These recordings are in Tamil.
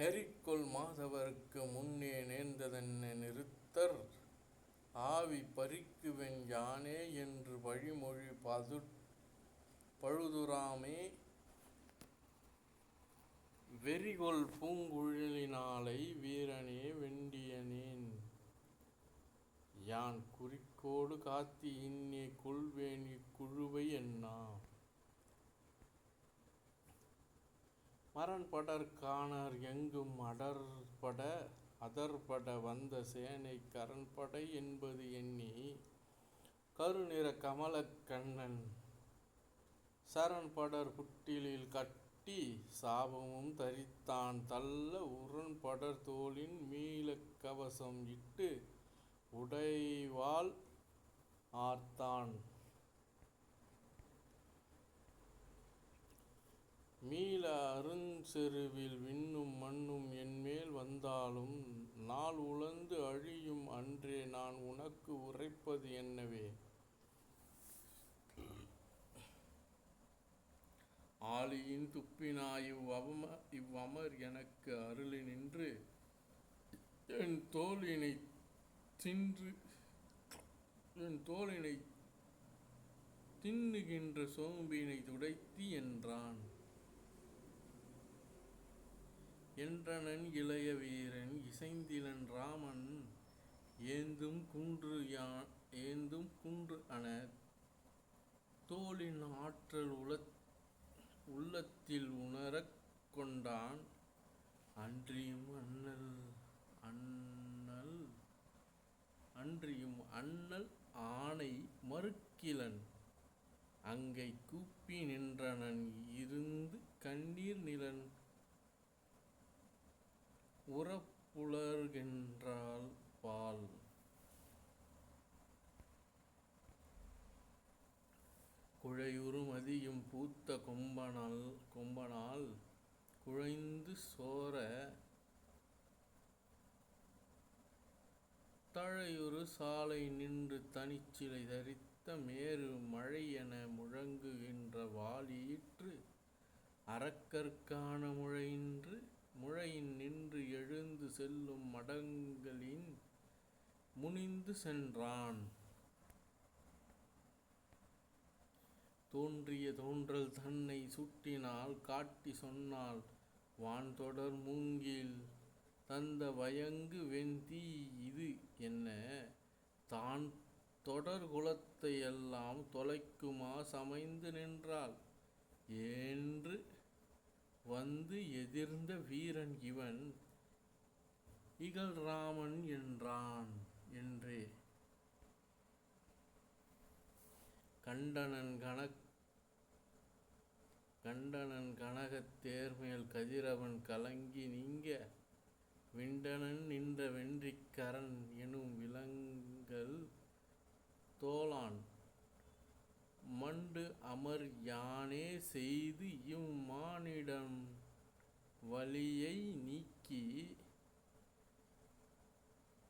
நெறிக்கொள் மாதவர்க்கு முன்னே நேர்ந்ததென்ன நிறுத்தர் ஆவி பறிக்குவென் யானே என்று வழிமொழி பழுதுறாமே வெறிகொள் பூங்குழலினாளை வீரனே வெண்டியனேன் யான் குறிக்கோடு காத்து இன்னே கொள்வேன் இக்குழுவை என்னா மரண்படர் காணர் எங்கும் அதர்பட வந்த சேனை கரண்படை என்பது எண்ணி கருநிற கமலக் கண்ணன் சரண்படர் புட்டிலில் கட்டி சாபமும் தரித்தான் தள்ள உரண்படர் தோளின் மீளக் கவசம் இட்டு உடைவாள் ஆர்த்தான் மீள அருஞ்செருவில் விண்ணும் மண்ணும் என்மேல் வந்தாலும் நாள் உழந்து அழியும் அன்றே நான் உனக்கு உரைப்பது என்னவே ஆழியின் துப்பினாய் இவ்வமர் எனக்கு அருளி நின்று என் தோளினை தின்னுகின்ற சோம்பினை துடைத்தி என்றான். என்றனன் இளைய வீரன் இசைந்திலன் ராமன் ஏந்தும் குன்று அன தோளின் ஆற்றல் உள்ளத்தில் உணரக் கொண்டான். அன்றியும் அண்ணல் ஆணை மறுக்கிலன் அங்கை கூப்பி நின்றனன் இருந்து கண்ணீர் நிலன் உறப்புலர்கின்றாள் பால். குழையுறு மதியும் பூத்த கொம்பனால் குழைந்து சோர தழையுறு சாலை நின்று தனிச்சிலை தரித்த மேரு மழையென முழங்குகின்ற வாளியிற்று அரக்கர்கான முழையின் நின்று எழுந்து செல்லும் மடங்களின் முனிந்து சென்றான். தோன்றிய தோன்றல் தன்னை சுட்டினால் காட்டி சொன்னால் வான்தொடர் மூங்கில் தந்த வயங்கு வெந்தீ இது என்ன தான் தொடர் குலத்தை எல்லாம் தொலைக்குமா சமைந்து நின்றாள் என்று வந்து எதிர்ந்த வீரன் இவன் இகழ்ராமன் என்றே. கண்டனன் கனகத் தேர்மேல் கதிரவன் கலங்கி நீங்க விண்டனன் நின்ற வென்றிக் கரன் எனும் விலங்கல் தோளான் மண்டு அமர் யானே செய்து இம்மானிடம் வலியை நீக்கி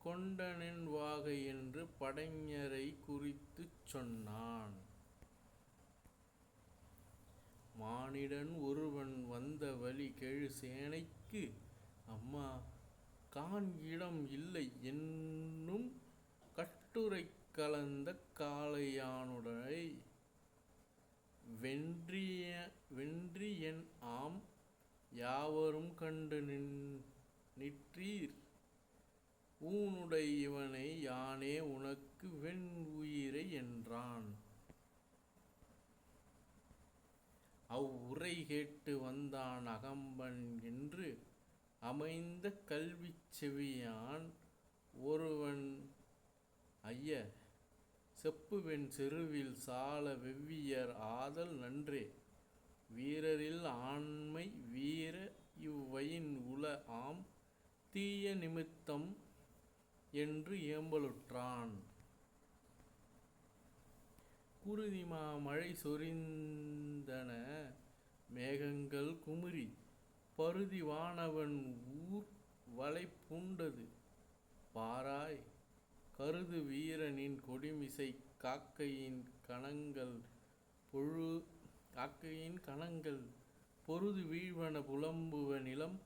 கொண்டனென் வாகை என்று படைஞரை குறித்துச் சொன்னான். மானிடன் ஒருவன் வந்த வழி கெழு சேனைக்கு அம்மா காண் இடம் இல்லை என்னும் கட்டுரை கலந்த காளையானுடை வென்றியென் ஆம் யாவரும் கண்டு நிற்றீர் ஊனுடை இவனை யானே உனக்கு வெண் உயிரை என்றான். அவ்வுரை கேட்டு வந்தான் அகம்பன் என்று அமைந்த கல்விச் செவியான் ஒருவன் ஐய செப்புவென் செருவில் சால வெவ்வியர் ஆதல் நன்றே வீரரில் ஆண்மை வீர இவ்வயின் உள ஆம் தீய நிமித்தம் என்று ஏம்பலுற்றான். குருதிமா மழை சொரிந்தன மேகங்கள் குமுறி பருதி வானவன் ஊர் வலை பூண்டது பாராய் கருது வீரனின் கொடிமிசை காக்கையின் கணங்கள் பொருது வீழ்வன புலம்புவ நிலம்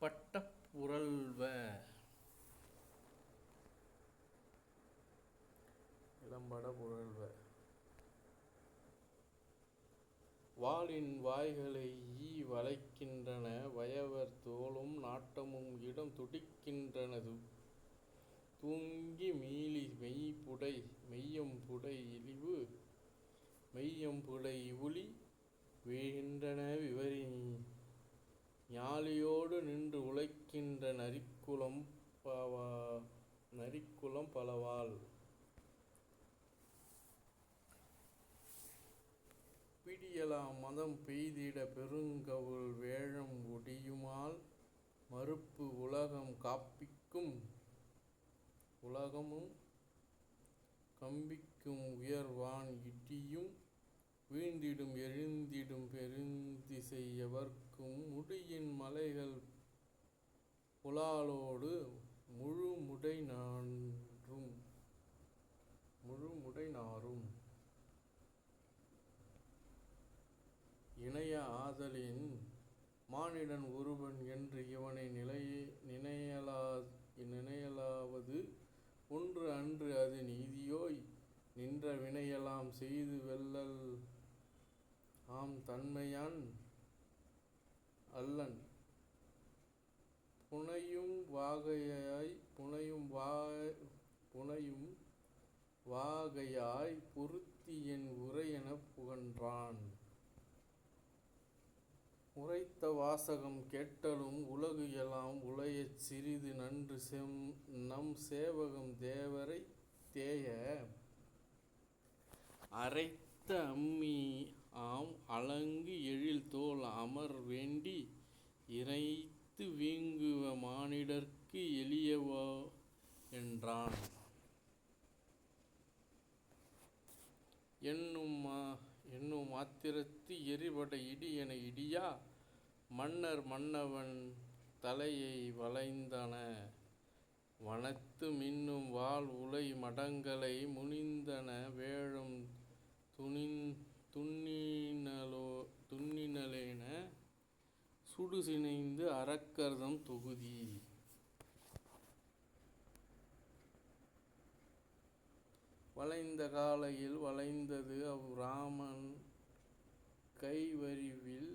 பட்ட புரள்வ. இளம்பட புரள்வ. வாளின் வாய்களை வளைக்கின்றன வயவர் தோளும் நாட்டமும் இடம் துடிக்கின்றனது தூங்கி மீளி மெய்யம்புடை இழிவு மெய்யம்புடை இவுளி வீழ்கின்றன விவரி ஞாலியோடு நின்று உழைக்கின்ற நரிக்குலம் பலவாள். பிடியலாம் மதம் பெய்திட பெருங்கவுள் வேழம் ஒடியுமால் மறுப்பு உலகமும் கம்பிக்கும் உயர்வான் இடியும் வீழ்ந்திடும் எழுந்திடும் பெருந்திசை எவர்க்கும் முடியின் மலைகள் புலாலோடு முழுமுடை நாரும். இணைய ஆதலின் மானிடன் ஒருவன் என்று இவனை நினையலாவது ஒன்று அன்று அது நீதியோய் நின்ற வினையெல்லாம் செய்து வெல்லல் ஆம் தன்மையான் அல்லன் புனையும் வாகையாய் பொருத்தி என் உரையெனப் புகன்றான். உரைத்த வாசகம் கேட்டலும் உலகு எல்லாம் உளையச் சிறிது நன்று நம் சேவகம் தேவரை தேய அரைத்த அம்மி ஆம் அலங்கு எழில் தோள் அமர் வேண்டி இறைத்து வீங்குவ மானிடர்க்கு எளியவோ என்றான். என்னும் மாத்திரத்து எரிபட இடி என இடியா மன்னர் மன்னவன் தலையை வளைந்தன வனத்து மின்னும் வாள் உலை மடங்களை முனிந்தன வேழும் துன்னினலேன சுடு சினைந்து அரக்கர்தம் தொகுதி. வளைந்த காலையில் வளைந்தது அவ் இராமன் கைவரிவில்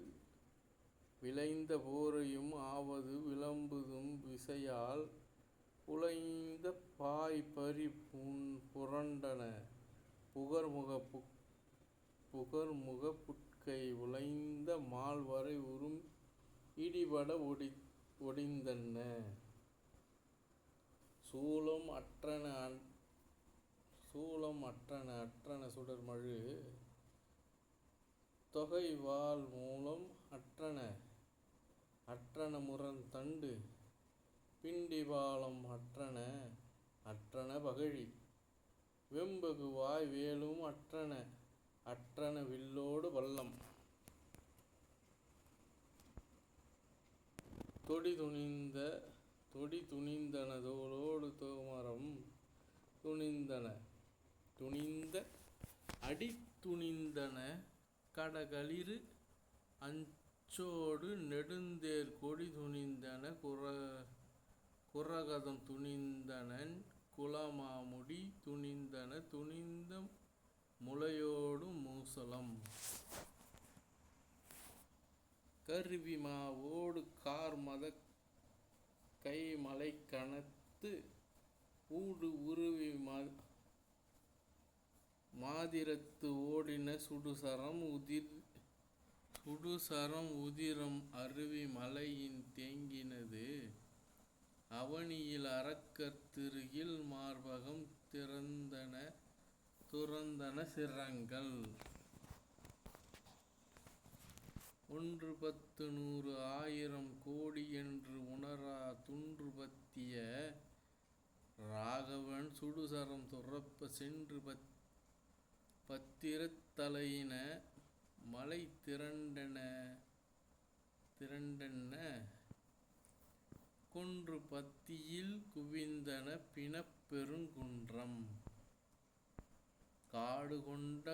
விளைந்த போரையும் ஆவது விளம்புதும் விசையால் புளைந்த பாய் பறி புரண்டன புகர்முக புட்கை உளைந்த மால்வரை உறும் இடிபட ஒடிந்தன சூலம் அற்றன சுடர்மழு தொகைவாள் மூலம் அற்றன முரண் தண்டு பிண்டிபாலம் அற்றன பகழி வெம்பகு வாய் வேலும் அற்றன வில்லோடு பல்லம் தொடி துணிந்தன தோளோடு தோமரம் துணிந்த அடி துணிந்தன கடகளிறு அஞ்சோடு நெடுந்தேர் கொடி துணிந்தன குரகதம் துணிந்தனன் குலமாமுடி துணிந்த முலையோடு மூசலம் கருவி மாவோடு கார்மத கைமலை கணத்து ஊடு உருவி மாதிரத்து ஓடின சுடுசரம் உதிரம் அருவி மலையின் தேங்கினது அவனியில் அரக்கர் திருகில் மார்பகம் துறந்தன சிரங்கள் 1,10,100,000 கோடி என்று உணரா துன்று பத்திய ராகவன் சுடுசரம் துறப்ப சென்று பத்திரத் தலையின மலை திரண்டன கொன்று பத்தியில் குவிந்தன பிணப் பெருங்குன்றம் காடு கொண்ட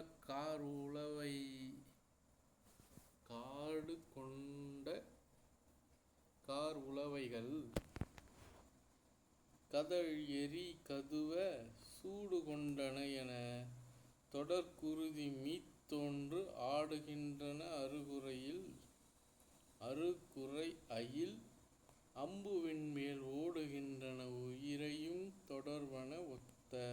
கார் உளவைகள் கதழ் எரி கதுவ சூடு கொண்டன என தொடர்குருதி மீத்தோன்று ஆடுகின்றன அருகுறை அயில் அம்புவின்மேல் ஓடுகின்றன உயிரையும் தொடர்வன ஒத்த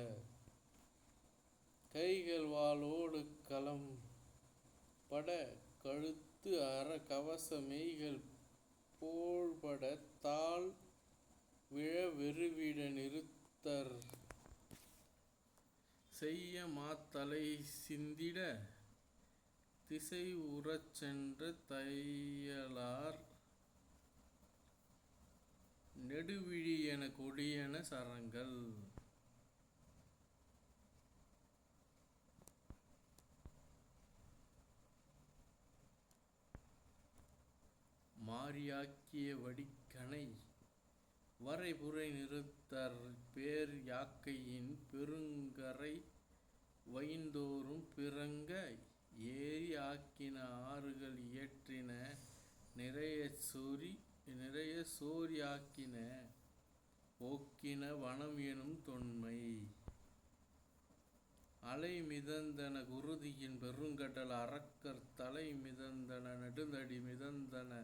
கைகள் வாளோடு களம்பட கழுத்து அற கவச மெய்கள் போழ்பட தாழ் விழ வெருவிட நிறுத்தர் செய்ய மாத்தலை சிந்திட திசை உறச் சென்ற தையலார் நெடுவிழி என கொடியன சரங்கள் மாரியாக்கிய வடிக்கணை வரைபுரை நிறுத்தர் பேர் யாக்கையின் பெருங்கரை வயின்தோறும் பிறங்க ஏரி ஆக்கின ஆறுகள் இயற்றின நிறைய சோரி ஆக்கின போக்கின வனம் எனும் தொன்மை அலை மிதந்தன குருதியின் பெருங்கடல் அரக்கர் தலை மிதந்தன நெடுந்தடி மிதந்தன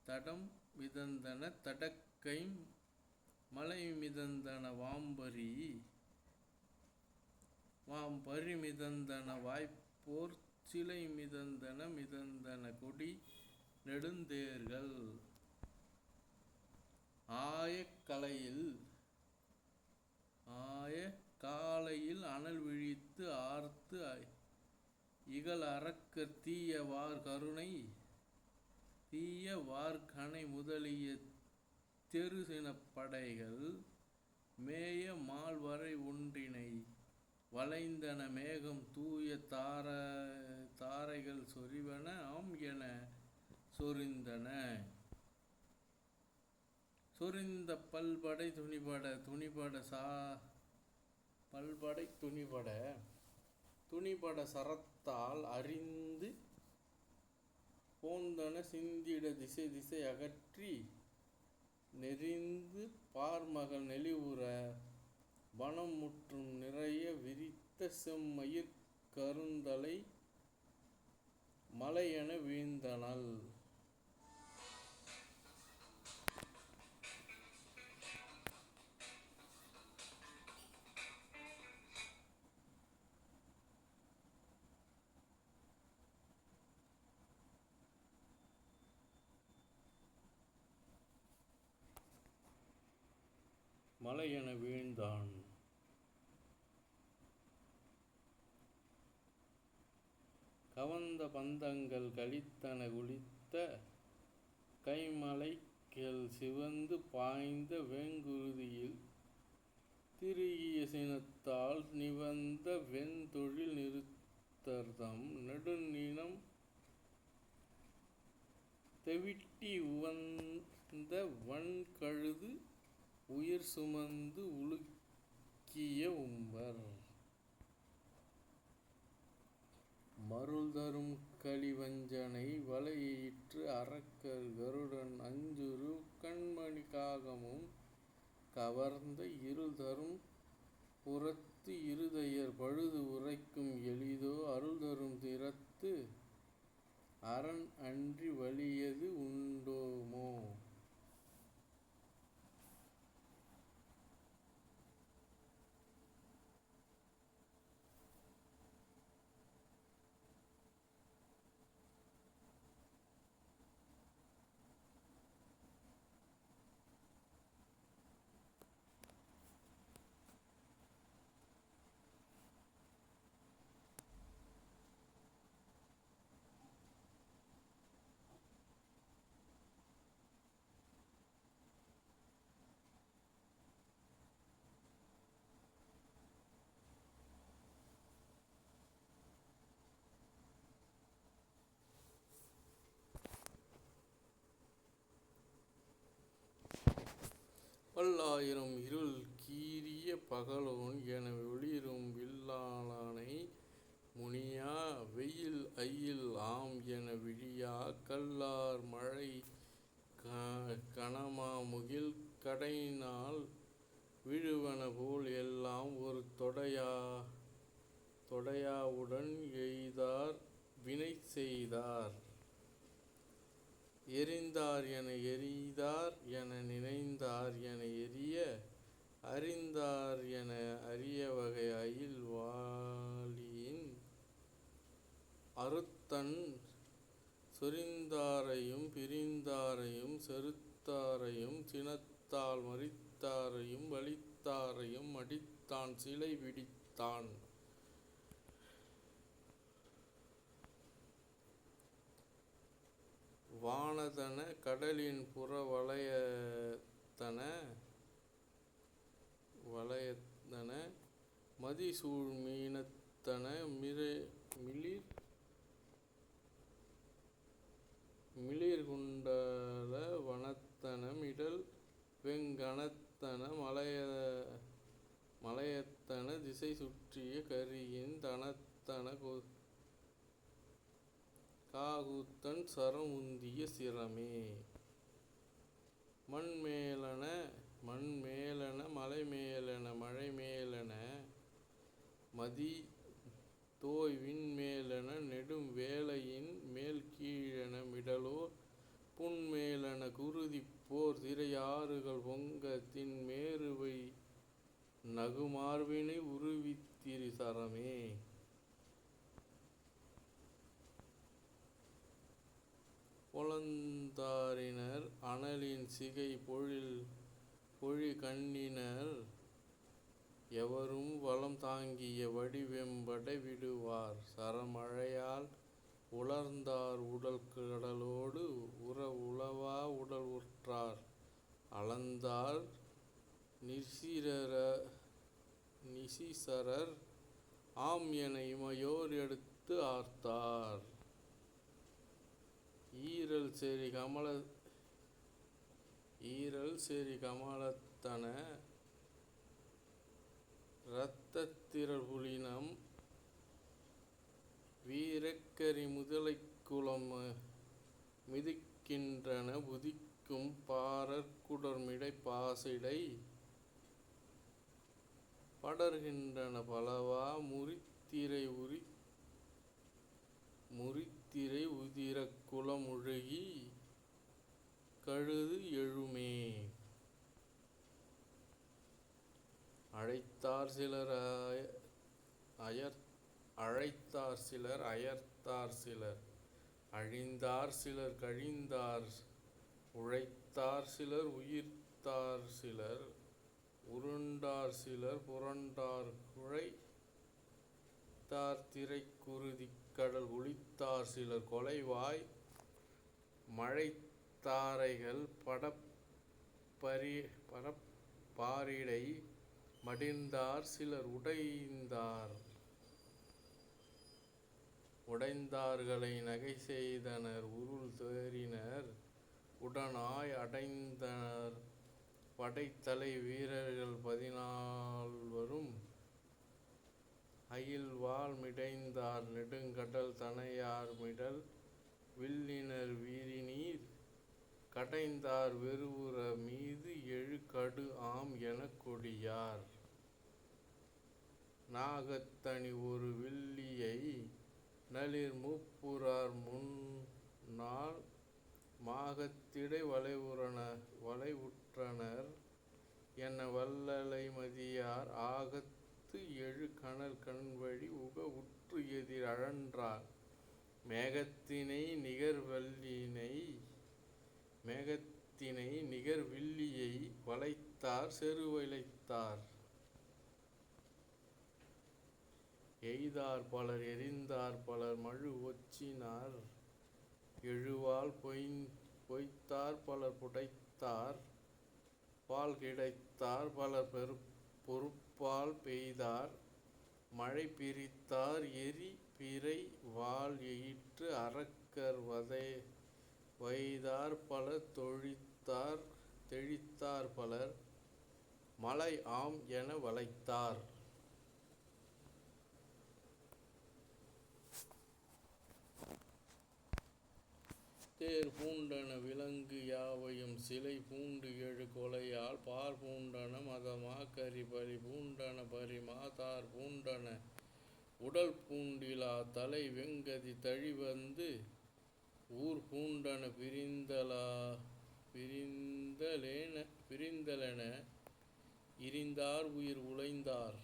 தடம் மிதந்தன தடக்கை மலை மிதந்தன வாம்பரி மிதந்தன வாய்ப்போர் சிலை மிதந்தன கொடி நெடுந்தேர்கள் ஆய காலையில் அனல் விழித்து ஆர்த்து இகல் அரக்கர் தீய வார்கணை முதலிய தெருசினப்படைகள் மேய மால்வரை ஒன்றினை வளைந்தன மேகம் தூய தாரைகள் சொரிவன ஆம் என சொரிந்த பல்படை துணிபட சரத்தால் அறிந்து போந்தன சிந்திட திசை அகற்றி நெறிந்து பார்மகள் நெளிவுற வனம் முற்றும் நிறைய விரித்த செம்மயிர் கருந்தலை மலையென வீழ்ந்தனள் மலையென வீழ்ந்தான் கவந்த பந்தங்கள் கலித்தன குளித்த கைமலைகள் சிவந்து பாய்ந்த வெங்குருதியில் திருகிய சினத்தால் நிவந்த வெண்தொழில் நிறுத்தர்தம் நெடுநிலம் தெவிட்டி உவந்த வன்கழுது உயிர் சுமந்து உலுக்கிய உம்பர் மருள் தரும் களிவஞ்சனை வலையிற்று அரக்கர் கருடன் அஞ்சுரு கண்மணி காகமும் கவர்ந்த இருள் தரும் புறத்து இருதயர் பழுது உரைக்கும் எளிதோ அருள் தரும் திறத்து அரண் அன்றி வலியது உண்டோமோ பல்லாயிரம் இருள் கீறிய பகலோன் என ஒளிரும் வில்லாளனை முனியா வெயில் அயில் ஆம் என விழியா கல்லார் மழை கனமாமுகில் கடையினால் விழுவன போல் எல்லாம் ஒரு தொடையாவுடன் எய்தார் வினை செய்தார். எறிந்தார் என எறிதார் என நினைந்தார் என எரிய அறிந்தார் என அரியவகை அயில் வாளியின் அறுத்தன் சொரிந்தாரையும் பிரிந்தாரையும் செறுத்தாரையும் சினத்தால் மறித்தாரையும் வலித்தாரையும் அடித்தான் சிலை பிடித்தான். வானதன கடலின் புற வளையத்தன மதிசூழ் மீனத்தன மிளிர்குண்டல வனத்தன மிடல் வெங்கணத்தன மலையத்தன திசை சுற்றிய கரியின் தனத்தன காகுத்தன் சரம் உந்திய சிரமே. மண்மேலன மலைமேலன மழைமேலன மதி தோய் விண்மேலன நெடும் வேலையின் மேல் கீழென மிடலோர் புன்மேலன குருதி போர் திரையாறுகள் பொங்க தின்மேருவை நகுமார்வினை உருவித்திரி சரமே. பொலந்தாரினர் அனலின் சிகை பொழி கண்ணினர் எவரும் வளம் தாங்கிய வடிவெம்படை விடுவார். சரமழையால் உலர்ந்தார் உடல் கடலோடு உளவா உடல் உற்றார் அளந்தார் நிசிசரர் ஆம் என இமையோர் எடுத்து ஆர்த்தார். ஈரல் செறி கமலத்தன இரத்தத்திரள் புலினம் வீரக்கரி முதலைக்குளம் மிதிக்கின்றன புதிக்கும் பாரற்குடர்மிடை பாசிடை படர்கின்றன பலவா முறித்திரை உதிரக் குளமுழுகி கழுது எழுமே. அழைத்தார் சிலர் அயர்த்தார் சிலர் அழிந்தார் சிலர் கழிந்தார் உழைத்தார் சிலர் உயிர்த்தார் சிலர் உருண்டார் சிலர் புரண்டார் குழைத்தார் திரை குருதி கடல் குளித்தார் சிலர் கொலைவாய் மழைத்தாரைகள் படப்பாரிடை மடிந்தார் சிலர் உடைந்தார்களை நகை செய்தனர் உருள் தேறினர் உடனாய் அடைந்தனர் படைத்தலை வீரர்கள் 14 அயில்வாள் மிடைந்தார் நெடுங்கடல் தனையார் மிடல் வில்லினர் வீரிநீர் கடைந்தார் வெறுவுற மீது எழு கடு ஆம் எனக் கொடியார். நாகத்தனி ஒரு வில்லியை நளிர் மூப்புறார் முன்னால் மாகத்திடை வளைவுற்றனர் என வல்லலை மதியார் ஆகத்து எழு கனல் கண்வழி உக உற்று எதிர் அழன்றார். மேகத்தினை நிகர் வில்லியை வளைத்தார் செருவளைத்தார். எய்தார் பலர் எறிந்தார் பலர் மழு ஒச்சினார் எழுவால் பொய்த்தார் பலர் புடைத்தார் பால் கிடைத்தார் பலர் பொறுப்பால் பெய்தார் மழை பிரித்தார் எரி பிறை வாள் எயிற்று அரக்கர் வைதார் பலர் தெழித்தார் பலர் மலை ஆம் என வளைத்தார். தேர் பூண்டன விலங்கு யாவையும் சிலை பூண்டு எழு கொலையால் பார் பூண்டன மதமா கரி பலி பூண்டன பரிமாதார் பூண்டன உடல் பூண்டிலா தலை வெங்கதி தழிவந்து ஊர் பூண்டன பிரிந்தலென இரிந்தார் உயிர் உழைந்தார்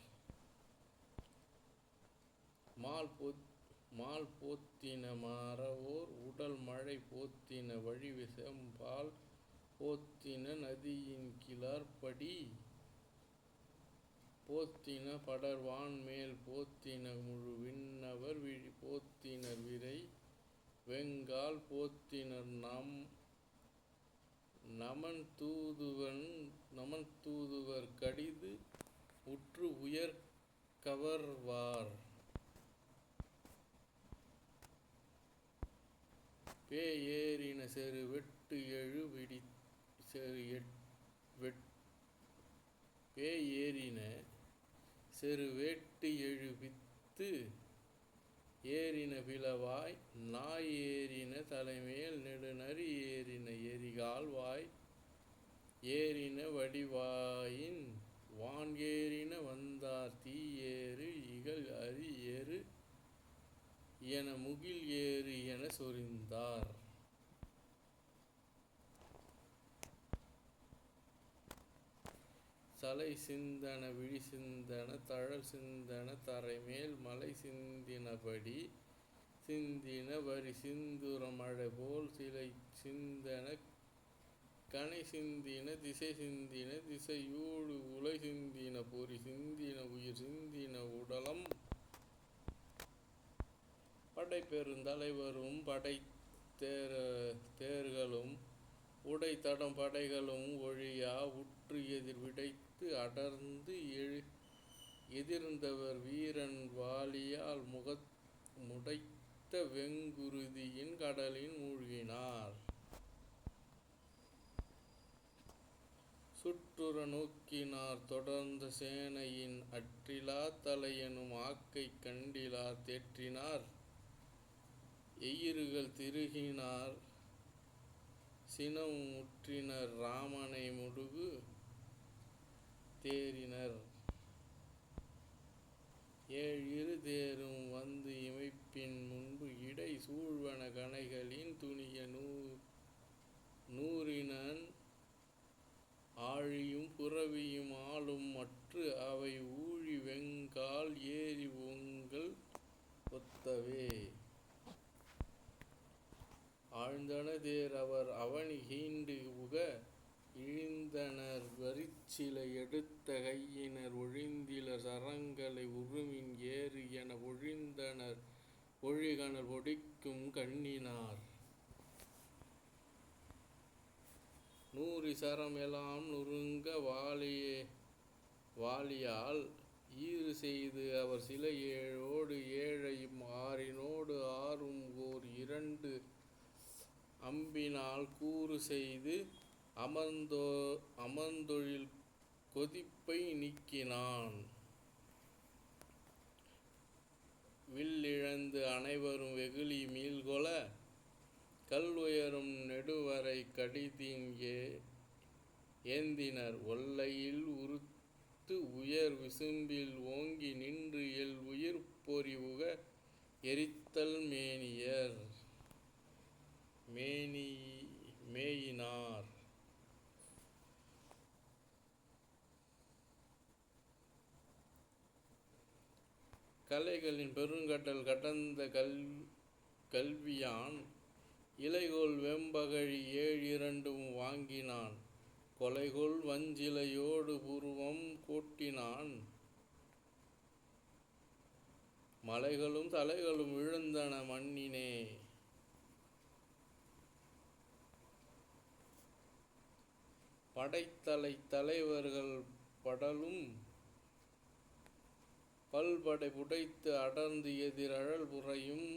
மால் போத்தின மறவோர் உடல் மழை போத்தின வழிவிசெம்பால் போத்தின நதியின் கிளர்படி போத்தின படர்வான் மேல் போத்தின முழு விண்ணவர் விழி போத்தினர் விரை வெங்கால் போத்தினர் நமன் தூதுவர் கடிது உற்று உயர் கவர்வார் பேயேறின செரு வெட்டு எழு வித்து ஏறின பிளவாய் நாய் ஏறின தலைமேல் நெடுநரி ஏறின எரிகால் வாய் ஏறின வடிவாயின் வான் ஏறின வந்தார் தீ ஏறு இகல் அரி ஏறு என முகில் ஏறு என சொரிந்தார் தலை சிந்தன விழி சிந்தன தழல் சிந்தன தரைமேல் மலை சிந்தினபடி சிந்தின வரி சிந்துர மழை போல் சிலை சிந்தன கனை சிந்தின திசை சிந்தின திசையூடு உலை சிந்தின பொறி சிந்தின உயிர் சிந்தின உடலம் படை பெருந்தலைவரும் படை தேர்களும் உடை தடம் படைகளும் ஒழியா உற்று எதிர் விடைத்து அடர்ந்து எதிர்ந்தவர் வீரன் வாளியால் முடைத்த வெங்குருதியின் கடலின் மூழ்கினார். சுற்றுற நோக்கினார் தொடர்ந்த சேனையின் அற்றிலா தலையெனும் ஆக்கை கண்டிலார் தேற்றினார் எயிறுகள் திருகினார் சினம் முற்றினர் ராமனை முடுகு தேறினர் ஏழிரு தேரும் வந்து இமைப்பின் முன்பு இடை சூழ்வன கணைகளின் துணிய நூறினன் ஆழியும் புரவியும் ஆளும் மற்று அவை ஊழி வெங்கால் ஏறி ஒங்கல் ஒத்தவே ஆழ்ந்தன தேர் அவர் அவனி கீண்டு புக இழிந்தனர் வரிச்சிலை எடுத்த கையினர் ஒழிந்திலர் சரங்களை உருமின் ஏறு என ஒழிந்தனர் ஒழிகணல் ஒடிக்கும் கண்ணினார் நூறி சரம் எலாம் நுருங்க வாளியால் ஈறு செய்து அவர் சிலை ஏழோடு ஏழையும் ஆறினோடு ஆறும் ஓர் இரண்டு அம்பினால் கூறு செய்து அமர்ந்தொழில் கொதிப்பை நீக்கினான் வில்லிழந்து அனைவரும் வெகுளி மீள்கொள கல் உயரும் நெடுவரை கடிதின் ஏந்தினர் ஒல்லையில் உறுத்து உயர் விசும்பில் ஓங்கி நின்று எல் உயிர் பொறிவுக எரித்தல் மேயினார் கலைகளின் பெருங்கடல் கடந்த கல்வியான் இலைகொள் வெம்பகழி ஏழிரண்டும் வாங்கினான் கொலைகொள் வஞ்சிலையோடு புருவம் கூட்டினான் மலைகளும் தலைகளும் விழுந்தன மண்ணினே படைத்தலை தலைவர்கள் படலும் பல்படை புடைத்து அடர்ந்து எதிர் அழல் புறையும்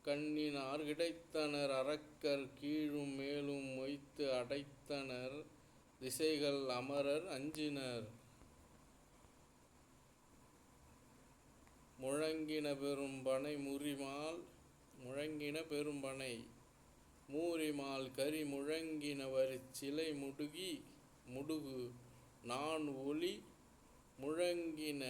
கண்ணினார் கிடைத்தனர் அரக்கர் கீழும் மேலும் மொய்த்து அடைத்தனர் திசைகள் அமரர் அஞ்சினர் முழங்கின பெரும்பனை மூரிமால் கரி முழங்கினவர் சிலை முடுகு நான் ஒளி முழங்கின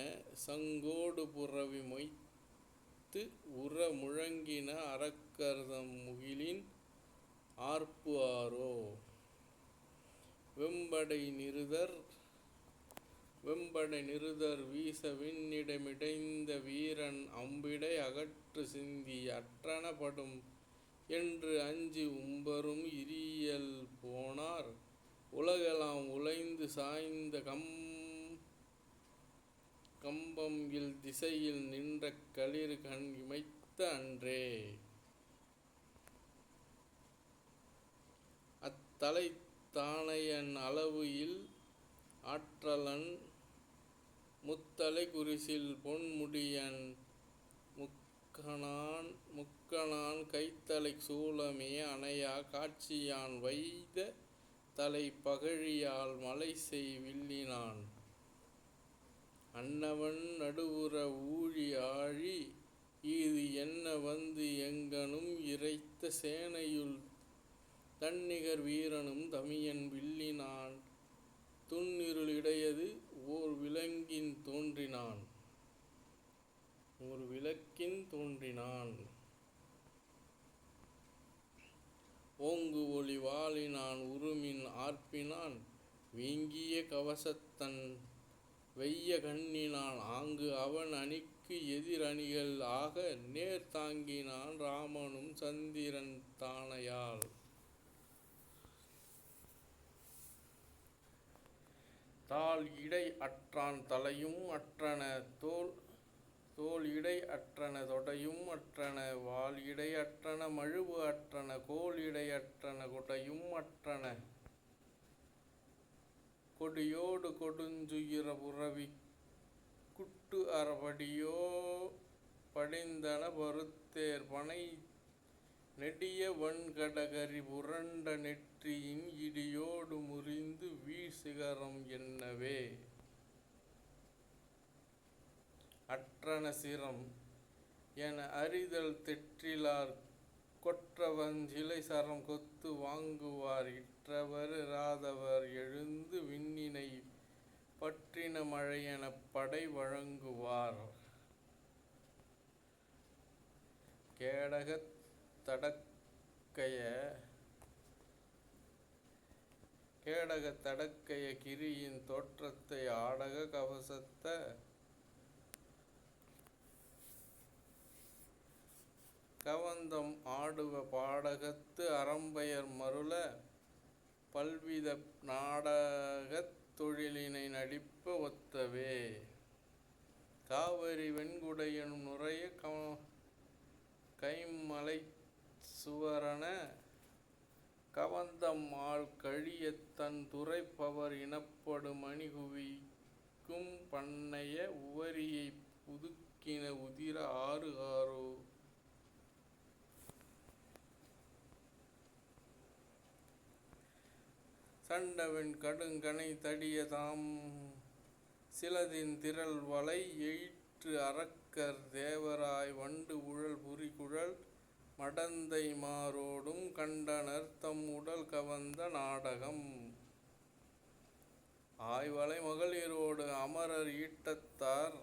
சங்கோடு புரவி மொய்த்து உற முழங்கின அரக்கர்தம் முகிலின் ஆர்ப்பு ஆரோ. வெம்படை நிருதர் வீச விண்ணிடமிடைந்த வீரன் அம்பிடை அகற்று சிந்தி அற்றன படும் என்று அஞ்சி உம்பரும் இரியல் போனார் உலகெலாம் உலைந்து சாய்ந்த கம்பம் இல் திசையில் நின்ற களிறு கண் இமைத்த அன்றே. அத்தலை தானையன் அளவு இல் ஆற்றலன் முத்தலை குரிசில் பொன்முடியன் முக்கணான் கைத்தலை சூலமே அணையா காட்சியான் வைத தலை பகழியால் மலைசெய் வில்லினான் அன்னவன் நடுவுற ஊழி ஆழி ஈது என்ன வந்து எங்கணும் இறைத்த சேனையுள் தன்னிகர் வீரனும் தமியன் வில்லினான் துன்னிருள் இடையது ஓர் விளக்கின் தோன்றினான் ஓங்கு ஒளி வாளினான் உருமின் ஆர்ப்பினான் வீங்கிய கவசத்தன் வெய்ய கண்ணினான் ஆங்கு அவன் அணிக்கு எதிர் அணிகள் ஆக நேர் தாங்கினான் ராமனும் சந்திரன் தானையால். தாள் இடை அற்றான் தலையும் அற்றன தோள் இடை அற்றன தொடையும் அற்றன வாள் இடை அற்றன மழுவு அற்றன கோல் இடை அற்றன கொடையும் அற்றன கொடியோடு கொடுஞ்சுயிர புரவி குட்டு அறபடியோ படிந்தன பருத்தேர் பனை நெடிய வன்கடகரி புரண்ட நெற்றியின் இடியோடு முறிந்து வீழ் சிகரம் என்னவே. அற்றன சிரம் என அறிதல் தெற்றிலார் கொற்றவன் சிலை சரம் கொத்து வாங்குவார் இற்றவர் இராதவர் எழுந்து விண்ணினை பற்றின மழையெனப் படை வழங்குவார். கேடகத் தடக்கைய கிரியின் தோற்றத்தை ஆடக கவசத்த கவந்தம் ஆடுவ பாடகத்து அறம்பெயர் மருள பல்வித நாடகத் தொழிலினை நடிப்ப ஒத்தவே. காவிரி வெண்குடையனும் நுரைய கைம்மலைச் சுவரன கவந்தம் ஆள் கழியத் தன் துறைப்பவர் இனப்படு மணிகுவிக்கும் பண்ணைய உவரியைப் புதுக்கின உதிர ஆறு ஆரோ. சண்டவெண் கடுங்கணை தடிய தாம் சிலதின் திரள் வளை எயிற்று அரக்கர் தேவராய் வண்டு உழல் புரிகுழல் மடந்தை மாரோடும் கண்டனர் தம் உடல் கவந்த நாடகம். ஆய்வலை மகளிரோடு அமரர் ஈட்டத்தார்